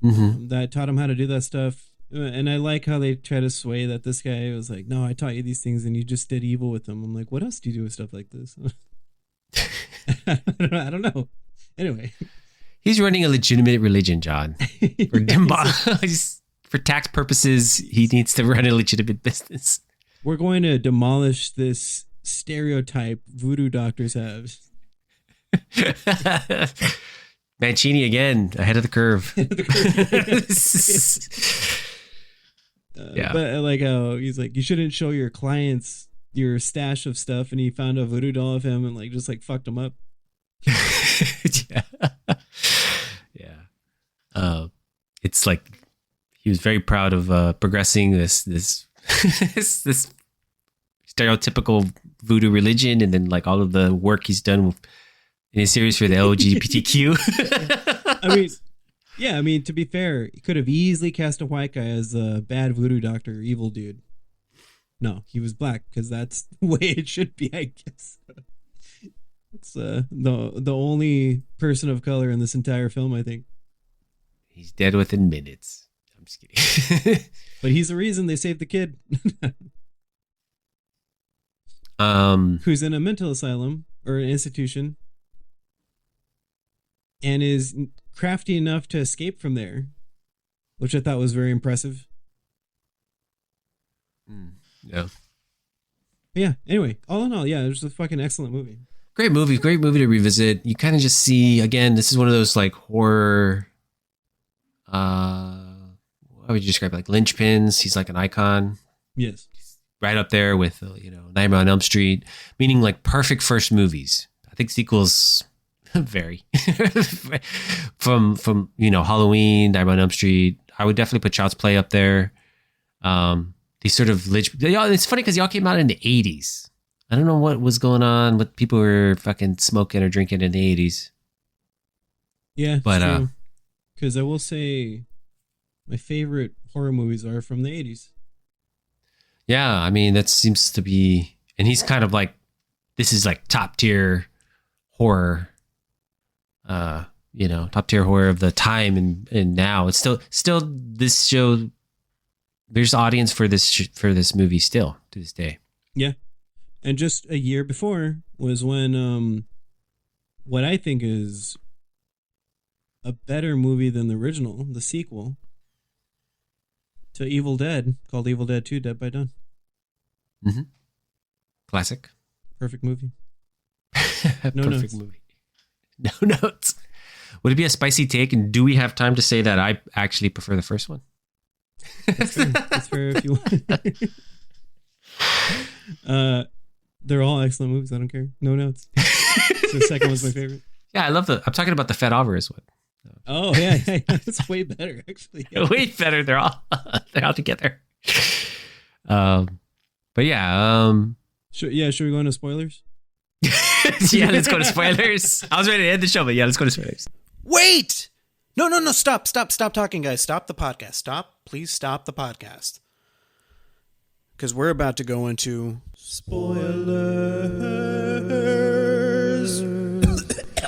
that taught him how to do that stuff. And I like how they try to sway that this guy was like, no, I taught you these things and you just did evil with them. I'm like, what else do you do with stuff like this? I don't know. Anyway. He's running a legitimate religion, John. For tax purposes, he needs to run a legitimate business. We're going to demolish this stereotype voodoo doctors have. Mancini again, ahead of the curve. Yeah. But I like how he's like, you shouldn't show your clients your stash of stuff, and he found a voodoo doll of him and like just like fucked him up. Yeah. Yeah. It's like he was very proud of progressing this this stereotypical voodoo religion, and then like all of the work he's done in his series for the LGBTQ. I mean, yeah, I mean, to be fair, he could have easily cast a white guy as a bad voodoo doctor, evil dude. No, he was black because that's the way it should be, I guess. It's the only person of color in this entire film, I think. He's dead within minutes. I'm just kidding. But he's the reason they saved the kid. Who's in a mental asylum or an institution and is crafty enough to escape from there, which I thought was very impressive. Yeah. But yeah. Anyway, all in all, yeah, it was a fucking excellent movie. Great movie to revisit. You kind of just see, again, this is one of those like horror, how would you describe it? Like linchpins. He's like an icon. Yes. Right up there with, Nightmare on Elm Street, meaning like perfect first movies. I think sequels vary from Halloween, Nightmare on Elm Street. I would definitely put Child's Play up there. These sort of it's funny because y'all came out in the 80s. I don't know what was going on, what people were fucking smoking or drinking in the 80s. Yeah, but because I will say my favorite horror movies are from the 80s. Yeah, I mean, that seems to be, and he's kind of like, this is like top tier horror, top tier horror of the time, and now it's still this show. There's audience for this movie still to this day. Yeah, and just a year before was when what I think is a better movie than the original, the sequel to Evil Dead, called Evil Dead 2: Dead by Dawn. Mm-hmm. Classic. Perfect movie. No Perfect notes. Movie. No notes. Would it be a spicy take? And do we have time to say that I actually prefer the first one? That's fair if you want. They're all excellent movies. I don't care. No notes. So the second one's my favorite. Yeah, I'm talking about the Fat Alvarez one. Oh yeah, it's way better actually. Yeah. Way better. They're all together. But yeah. Should we go into spoilers? Yeah, let's go to spoilers. I was ready to end the show, but yeah, let's go to spoilers. Wait! No, stop talking, guys. Stop the podcast. Please stop the podcast. Because we're about to go into spoilers.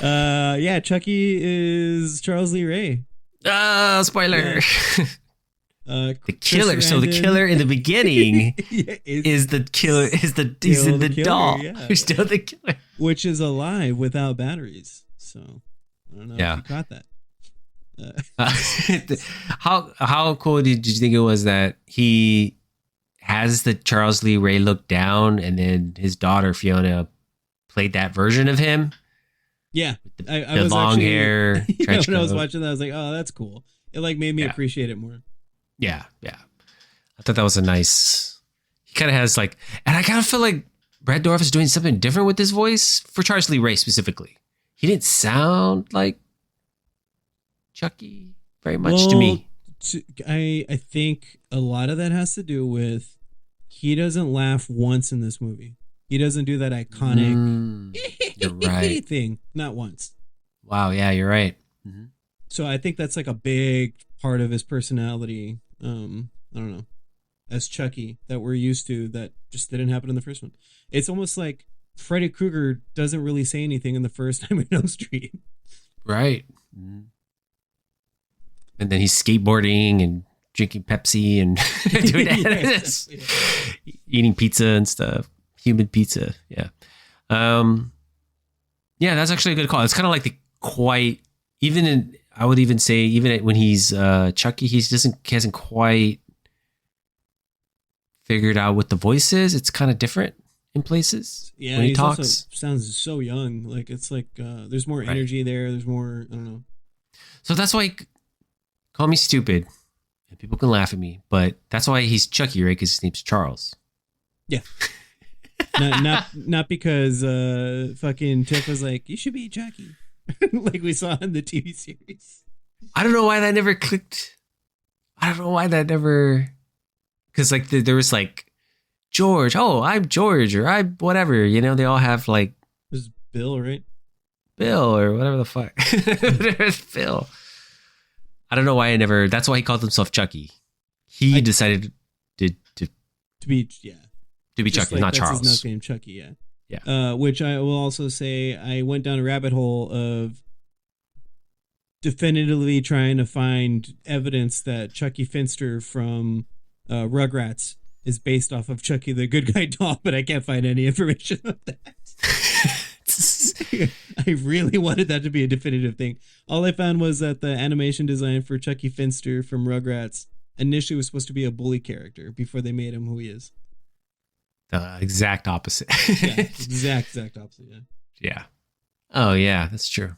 Yeah, Chucky is Charles Lee Ray. Spoiler. Yeah. The killer. So the killer in the beginning is the killer. He's in the killer, doll. Yeah. He's still the killer, which is alive without batteries. So I don't know if you caught that. How cool did you think it was that he has the Charles Lee Ray look down, and then his daughter Fiona played that version of him? Yeah, I was long hair. When I was watching that, I was like, "Oh, that's cool." It like made me appreciate it more. Yeah. I thought that was a nice. He kind of has like, and I kind of feel like Brad Dourif is doing something different with his voice for Charles Lee Ray specifically. He didn't sound like Chucky very much to me. I think a lot of that has to do with he doesn't laugh once in this movie. He doesn't do that iconic you're right. thing. Not once. Wow. Yeah, you're right. Mm-hmm. So I think that's like a big part of his personality. I don't know, as Chucky that we're used to that just didn't happen in the first one. It's almost like Freddy Krueger doesn't really say anything in the first Nightmare on Elm Street. Right. Mm-hmm. And then he's skateboarding and drinking Pepsi and doing that. Eating pizza and stuff. Human pizza. Yeah. Yeah, that's actually a good call. It's kind of like I would even say, even when he's Chucky, he hasn't quite figured out what the voice is. It's kind of different in places. Yeah, when he talks. Also sounds so young. Like it's like there's more energy there. There's more, I don't know. So that's why, call me stupid, and people can laugh at me, but that's why he's Chucky, right? Because his name's Charles. Yeah. Not because fucking Tiff was like, you should be Chucky, like we saw in the TV series. I don't know why that never clicked. I don't know why that never, because like there was like George. Oh, I'm George, or I'm whatever. You know, they all have like It was Bill, right? Bill or whatever the fuck. There's Bill. I don't know why I never. That's why he called himself Chucky. He decided to be Chucky, like, not that's Charles. his name, Chucky. Yeah. Which I will also say, I went down a rabbit hole of definitively trying to find evidence that Chucky Finster from Rugrats is based off of Chucky the Good Guy doll, but I can't find any information of that. I really wanted that to be a definitive thing. All I found was that the animation design for Chucky Finster from Rugrats initially was supposed to be a bully character before they made him who he is. The exact opposite. Yeah, exact opposite. Yeah. Yeah. Oh yeah, that's true.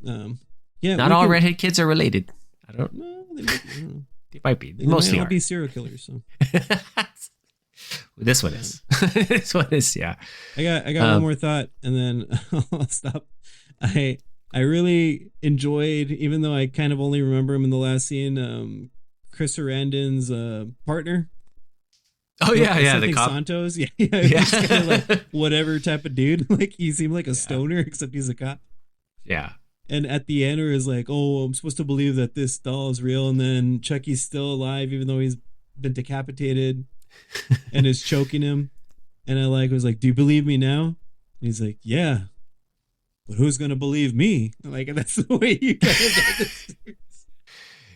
Yeah. Not all redhead kids are related. No, they don't know. They might be. They Mostly might all are. be serial killers. So This one is. This one is. Yeah. I got one more thought, and then I'll stop. I really enjoyed, even though I kind of only remember him in the last scene, Chris Sarandon's partner. Oh yeah, the cop. Santos. Yeah. He's kind of like whatever type of dude. Like he seemed like a stoner, except he's a cop. Yeah. And at the end, where it's like, oh, I'm supposed to believe that this doll is real, and then Chucky's still alive, even though he's been decapitated, and is choking him. And I was like, do you believe me now? And he's like, yeah. But who's gonna believe me? Like, that's the way you kind of this.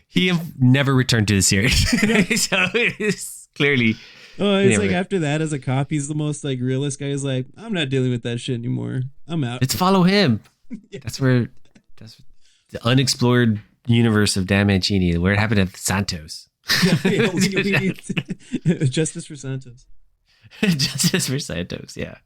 He never returned to the series, Yeah. so it's clearly. Oh, it's never. like after that, as a cop, he's the most like realist guy. He's like, I'm not dealing with that shit anymore. I'm out. Let's follow him. Yeah. That's the unexplored universe of Dan Mancini, where it happened at Santos. We need justice for Santos. Justice for Santos, yeah.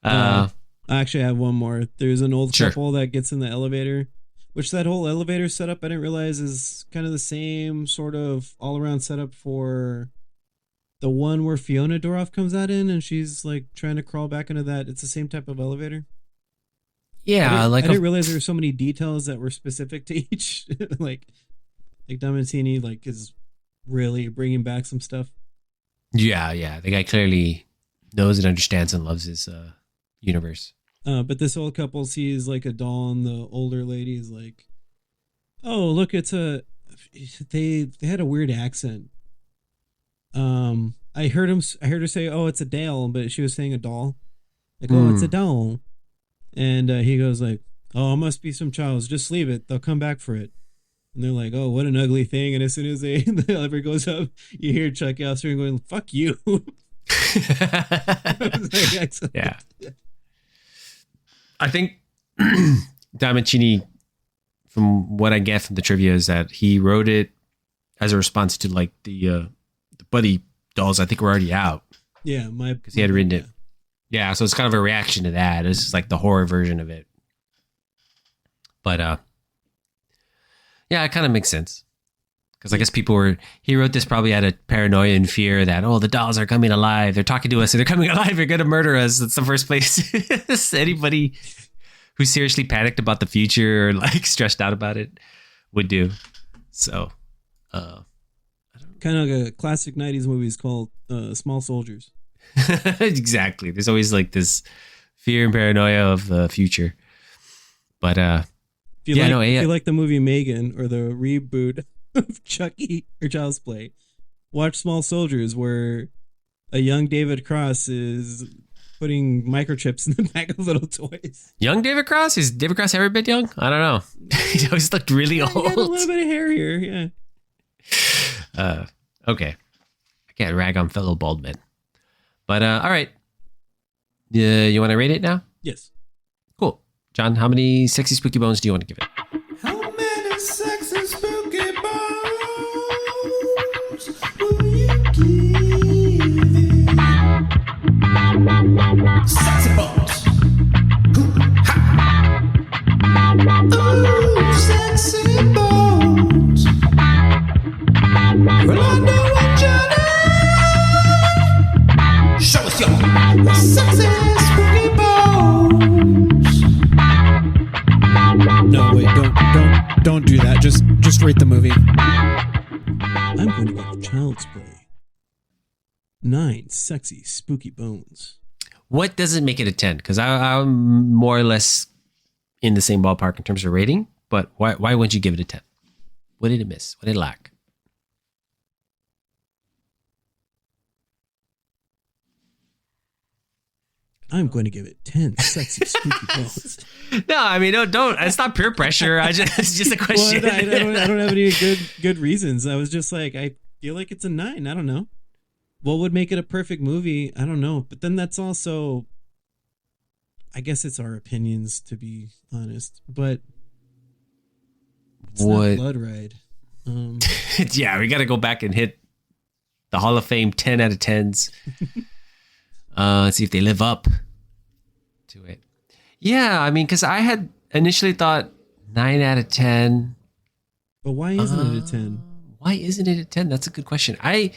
I actually have one more. There's an old Sure. couple that gets in the elevator, which that whole elevator setup I didn't realize is kind of the same sort of all around setup for the one where Fiona Doroff comes out in, and she's like trying to crawl back into that. It's the same type of elevator. Yeah, I didn't realize there were so many details that were specific to each. like Damascene is really bringing back some stuff. Yeah. The guy clearly knows and understands and loves his universe. But this old couple sees like a doll, and the older lady is like, "Oh, look, they had a weird accent." I heard her say, "Oh, it's a Dale," but she was saying a doll. Like, "Oh, it's a doll," and he goes like, "Oh, it must be some child's. Just leave it. They'll come back for it." And they're like, "Oh, what an ugly thing!" And as soon as the elevator goes up, you hear Chuck Alster going, "Fuck you." Yeah. I think Damascene, from what I get from the trivia, is that he wrote it as a response to like the Buddy dolls. I think were already out. Yeah, because he had written it. Yeah, so it's kind of a reaction to that. It's just like the horror version of it. But yeah, it kind of makes sense. Because I guess he wrote this probably out of paranoia and fear that, oh, the dolls are coming alive. They're talking to us and they're coming alive. They're going to murder us. That's the first place anybody who's seriously panicked about the future or like stressed out about it would do. So, kind of like a classic 90s movies called Small Soldiers. Exactly. There's always like this fear and paranoia of the future. But if you like the movie Megan or the reboot of Chucky or Child's Play, watch Small Soldiers, where a young David Cross is putting microchips in the back of little toys. Young David Cross? Is David Cross ever been young? I don't know. He always looked really old. He had a little bit of hair here, yeah. Okay. I can't rag on fellow bald men. But all right. You want to rate it now? Yes. Cool. John, how many sexy spooky bones do you want to give it? How many sexy spooky bones will you give it? Sexy bones. Ooh, sexy bones. Well, I know what you need. Show us your sexy wait. Don't do that. Just rate the movie. I'm going to give Child's Play 9 sexy, spooky bones. What doesn't make it a 10? Because I'm more or less in the same ballpark in terms of rating, but why wouldn't you give it a 10? What did it miss? What did it lack? I'm going to give it 10 sexy, spooky bones. No, I mean, don't. It's not peer pressure. It's just a question. Well, I don't have any good reasons. I was just like, I feel like it's a 9. I don't know. What would make it a perfect movie? I don't know. But then that's also, I guess it's our opinions, to be honest. But it's not Blood Ride. Yeah, we got to go back and hit the Hall of Fame 10 out of 10s. Let's see if they live up to it. Yeah, I mean, because I had initially thought 9 out of 10. But why isn't it a 10? Why isn't it a 10? That's a good question. I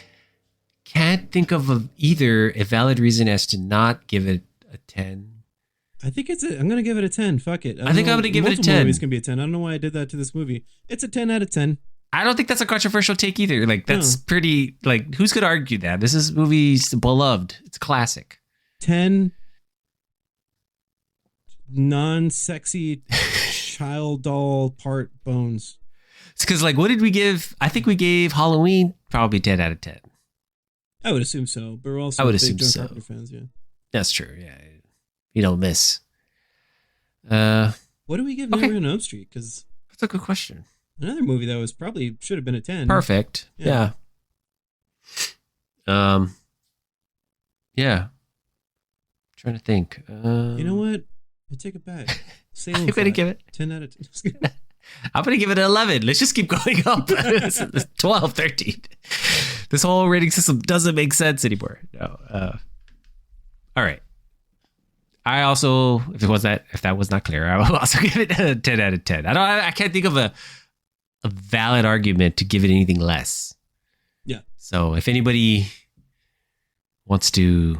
can't think of either a valid reason as to not give it a 10. I think I'm going to give it a 10. Fuck it. I think I'm going to give it a 10. Multiple movies can be a 10. I don't know why I did that to this movie. It's a 10 out of 10. I don't think that's a controversial take either. Like, that's pretty, like, who's going to argue that? This movie's beloved. It's a classic. 10 non-sexy child doll part bones. It's because, like, what did we give? I think we gave Halloween probably 10 out of 10. I would assume so, but we're also I would big assume John so. Carpenter fans, yeah. That's true, yeah. You don't miss. What do we give Okay. Nightmare on Elm Street? Because That's a good question. another movie that was probably should have been a 10. Perfect. Yeah. Yeah. Trying to think. You know what? I take it back. Salem I'm going to give it. 10 out of 10. I'm going to give it an 11. Let's just keep going up. 12, 13. This whole rating system doesn't make sense anymore. No. All right. I also, if that was not clear, I will also give it a 10 out of 10. I can't think of a valid argument to give it anything less. Yeah. So if anybody wants to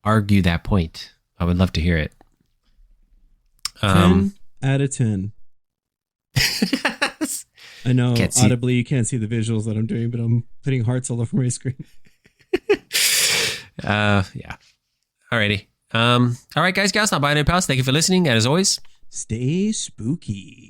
argue that point, I would love to hear it. 10 out of 10. I know audibly you can't see the visuals that I'm doing, but I'm putting hearts all over my screen. Yeah. Alrighty. All right, guys, gals, not buying any pals. Thank you for listening. And as always, stay spooky.